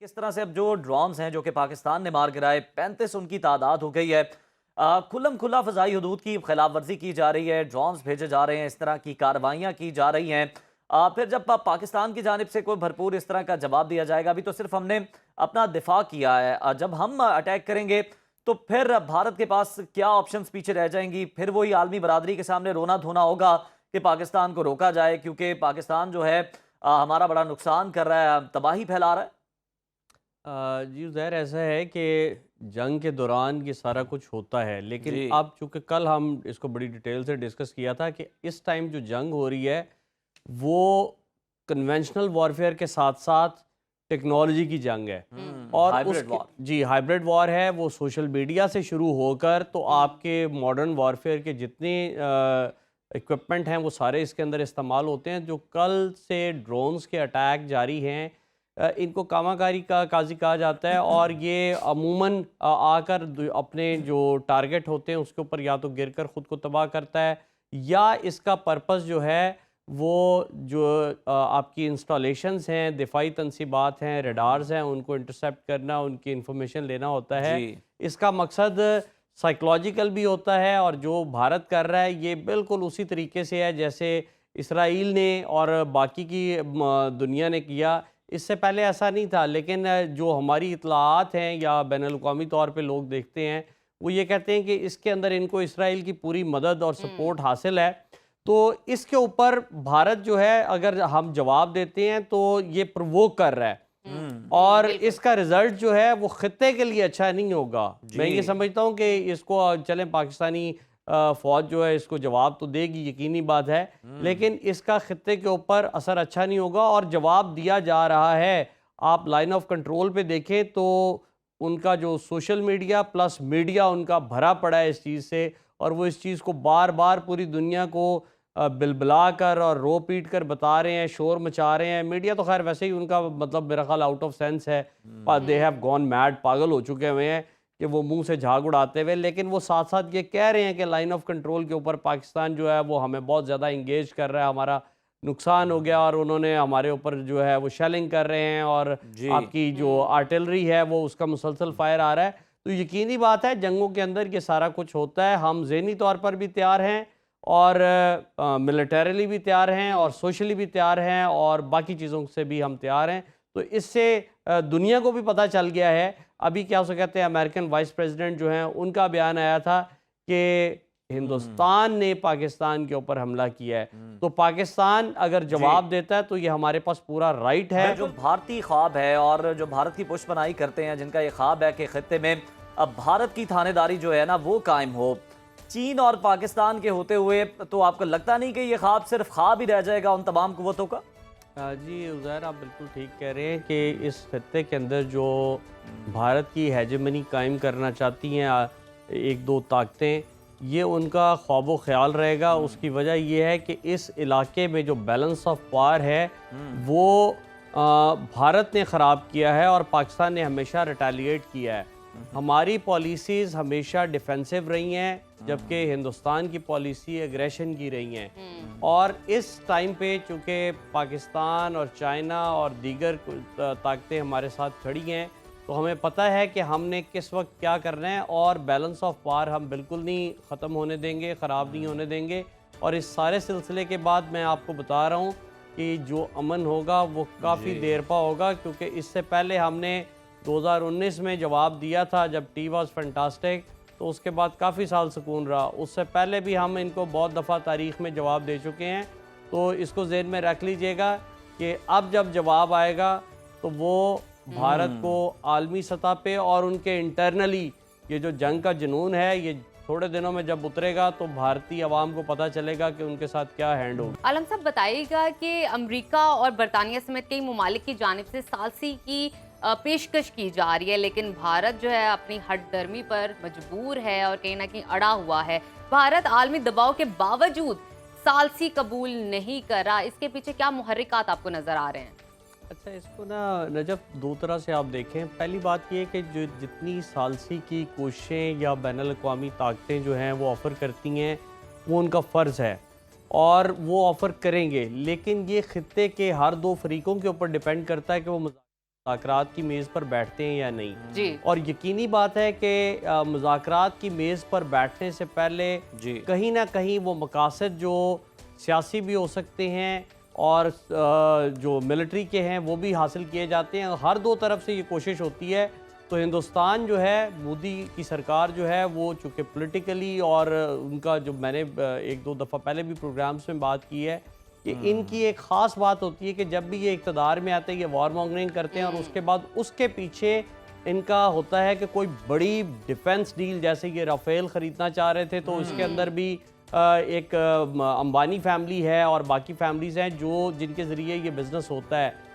کس طرح سے اب جو ڈرونز ہیں جو کہ پاکستان نے مار گرائے 35 ان کی تعداد ہو گئی ہے۔ کھلم کھلا فضائی حدود کی خلاف ورزی کی جا رہی ہے، ڈرونز بھیجے جا رہے ہیں، اس طرح کی کارروائیاں کی جا رہی ہیں۔ پھر جب پاکستان کی جانب سے کوئی بھرپور اس طرح کا جواب دیا جائے گا، ابھی تو صرف ہم نے اپنا دفاع کیا ہے، جب ہم اٹیک کریں گے تو پھر بھارت کے پاس کیا آپشنز پیچھے رہ جائیں گی؟ پھر وہی عالمی برادری کے سامنے رونا دھونا ہوگا کہ پاکستان کو روکا جائے، کیونکہ پاکستان جو ہے ہمارا بڑا نقصان کر رہا ہے، تباہی پھیلا رہا ہے۔ جی ظاہر ایسا ہے کہ جنگ کے دوران یہ سارا کچھ ہوتا ہے، لیکن جی اب چونکہ کل ہم اس کو بڑی ڈیٹیل سے ڈسکس کیا تھا کہ اس ٹائم جو جنگ ہو رہی ہے وہ کنونشنل وارفیئر کے ساتھ ساتھ ٹیکنالوجی کی جنگ ہے، اور اس ہائیبرڈ کے وار۔ جی ہائبرڈ وار ہے، وہ سوشل میڈیا سے شروع ہو کر تو آپ کے ماڈرن وارفیئر کے جتنے اکوپمنٹ ہیں وہ سارے اس کے اندر استعمال ہوتے ہیں۔ جو کل سے ڈرونز کے اٹیک جاری ہیں، ان کو کاما کاری کا قاضی کہا جاتا ہے، اور یہ عموماً آ کر اپنے جو ٹارگٹ ہوتے ہیں اس کے اوپر یا تو گر کر خود کو تباہ کرتا ہے، یا اس کا پرپس جو ہے وہ جو آپ کی انسٹالیشنز ہیں، دفاعی تنصیبات ہیں، ریڈارز ہیں، ان کو انٹرسیپٹ کرنا، ان کی انفارمیشن لینا ہوتا ہے۔ جی اس کا مقصد سائیکلوجیکل بھی ہوتا ہے، اور جو بھارت کر رہا ہے یہ بالکل اسی طریقے سے ہے جیسے اسرائیل نے اور باقی کی دنیا نے کیا۔ اس سے پہلے ایسا نہیں تھا، لیکن جو ہماری اطلاعات ہیں یا بین الاقوامی طور پہ لوگ دیکھتے ہیں وہ یہ کہتے ہیں کہ اس کے اندر ان کو اسرائیل کی پوری مدد اور سپورٹ حاصل ہے۔ تو اس کے اوپر بھارت جو ہے اگر ہم جواب دیتے ہیں تو یہ پرووک کر رہا ہے، اور اس کا رزلٹ جو ہے وہ خطے کے لیے اچھا نہیں ہوگا۔ میں یہ سمجھتا ہوں کہ اس کو چلیں پاکستانی فوج جو ہے اس کو جواب تو دے گی، یقینی بات ہے، لیکن اس کا خطے کے اوپر اثر اچھا نہیں ہوگا، اور جواب دیا جا رہا ہے۔ آپ لائن آف کنٹرول پہ دیکھیں تو ان کا جو سوشل میڈیا پلس میڈیا ان کا بھرا پڑا ہے اس چیز سے، اور وہ اس چیز کو بار بار پوری دنیا کو بلبلا کر اور رو پیٹ کر بتا رہے ہیں، شور مچا رہے ہیں۔ میڈیا تو خیر ویسے ہی ان کا مطلب میرا خیال آؤٹ آف سینس ہے، دے ہیو گون میڈ، پاگل ہو چکے ہوئے ہیں کہ وہ منہ سے جھاگ اڑاتے ہوئے، لیکن وہ ساتھ ساتھ یہ کہہ رہے ہیں کہ لائن آف کنٹرول کے اوپر پاکستان جو ہے وہ ہمیں بہت زیادہ انگیج کر رہا ہے، ہمارا نقصان ہو گیا، اور انہوں نے ہمارے اوپر جو ہے وہ شیلنگ کر رہے ہیں، اور جی آپ کی جو آرٹلری ہے وہ اس کا مسلسل فائر آ رہا ہے۔ تو یقینی بات ہے جنگوں کے اندر یہ سارا کچھ ہوتا ہے، ہم ذہنی طور پر بھی تیار ہیں، اور ملیٹریلی بھی تیار ہیں، اور سوشلی بھی تیار ہیں، اور باقی چیزوں سے بھی ہم تیار ہیں۔ تو اس سے دنیا کو بھی پتہ چل گیا ہے۔ ابھی کیا اسے کہتے ہیں امریکن وائس پریزیڈنٹ جو ہیں ان کا بیان آیا تھا کہ ہندوستان نے پاکستان کے اوپر حملہ کیا ہے، تو پاکستان اگر جواب دیتا ہے تو یہ ہمارے پاس پورا رائٹ ہے۔ جو بھارتی خواب ہے اور جو بھارت کی پشت پناہی کرتے ہیں، جن کا یہ خواب ہے کہ خطے میں اب بھارت کی تھانے داری جو ہے نا وہ قائم ہو، چین اور پاکستان کے ہوتے ہوئے، تو آپ کو لگتا نہیں کہ یہ خواب صرف خواب ہی رہ جائے گا ان تمام قوتوں کا؟ جی عزیر آپ بالکل ٹھیک کہہ رہے ہیں کہ اس خطے کے اندر جو بھارت کی ہیجمنی قائم کرنا چاہتی ہیں ایک دو طاقتیں، یہ ان کا خواب و خیال رہے گا۔ اس کی وجہ یہ ہے کہ اس علاقے میں جو بیلنس آف پاور ہے وہ بھارت نے خراب کیا ہے، اور پاکستان نے ہمیشہ ریٹیلیٹ کیا ہے۔ ہماری پالیسیز ہمیشہ ڈیفینسو رہی ہیں، جبکہ ہندوستان کی پالیسی ایگریشن کی رہی ہیں، اور اس ٹائم پہ چونکہ پاکستان اور چائنا اور دیگر طاقتیں ہمارے ساتھ کھڑی ہیں، تو ہمیں پتہ ہے کہ ہم نے کس وقت کیا کرنا ہے، اور بیلنس آف پاور ہم بالکل نہیں ختم ہونے دیں گے، خراب نہیں ہونے دیں گے۔ اور اس سارے سلسلے کے بعد میں آپ کو بتا رہا ہوں کہ جو امن ہوگا وہ کافی دیر پا ہوگا، کیونکہ اس سے پہلے ہم نے 2019 میں جواب دیا تھا جب ٹی واز فینٹاسٹک، تو اس کے بعد کافی سال سکون رہا۔ اس سے پہلے بھی ہم ان کو بہت دفعہ تاریخ میں جواب دے چکے ہیں، تو اس کو ذہن میں رکھ لیجئے گا کہ اب جب جواب آئے گا تو وہ بھارت کو عالمی سطح پہ اور ان کے انٹرنلی یہ جو جنگ کا جنون ہے یہ تھوڑے دنوں میں جب اترے گا تو بھارتی عوام کو پتہ چلے گا کہ ان کے ساتھ کیا ہینڈ ہوگا۔ عالم صاحب بتائیے گا کہ امریکہ اور برطانیہ سمیت کئی ممالک کی جانب سے ثالثی کی پیشکش کی جا رہی ہے، لیکن بھارت جو ہے اپنی ہٹ درمی پر مجبور ہے اور کہیں نہ کہیں اڑا ہوا ہے۔ بھارت عالمی دباؤ کے باوجود ثالثی قبول نہیں کر رہا، اس کے پیچھے کیا محرکات آپ کو نظر آ رہے ہیں؟ اچھا، اس کو نا نجف دو طرح سے آپ دیکھیں۔ پہلی بات یہ ہے کہ جو جتنی ثالثی کی کوششیں یا بین الاقوامی طاقتیں جو ہیں وہ آفر کرتی ہیں وہ ان کا فرض ہے، اور وہ آفر کریں گے، لیکن یہ خطے کے ہر دو فریقوں کے اوپر ڈیپینڈ کرتا ہے کہ وہ مذاکرات کی میز پر بیٹھتے ہیں یا نہیں. جی اور یقینی بات ہے کہ مذاکرات کی میز پر بیٹھنے سے پہلے جی کہیں نہ کہیں وہ مقاصد جو سیاسی بھی ہو سکتے ہیں اور جو ملٹری کے ہیں وہ بھی حاصل کیے جاتے ہیں. ہر دو طرف سے یہ کوشش ہوتی ہے. تو ہندوستان جو ہے مودی کی سرکار جو ہے وہ چونکہ پولیٹیکلی اور ان کا جو میں نے ایک دو دفعہ پہلے بھی پروگرامز میں بات کی ہے کہ ان کی ایک خاص بات ہوتی ہے کہ جب بھی یہ اقتدار میں آتے ہیں یہ وار مانگرنگ کرتے ہیں اور اس کے بعد اس کے پیچھے ان کا ہوتا ہے کہ کوئی بڑی ڈیفنس ڈیل، جیسے یہ رافیل خریدنا چاہ رہے تھے تو اس کے اندر بھی ایک امبانی فیملی ہے اور باقی فیملیز ہیں جو جن کے ذریعے یہ بزنس ہوتا ہے.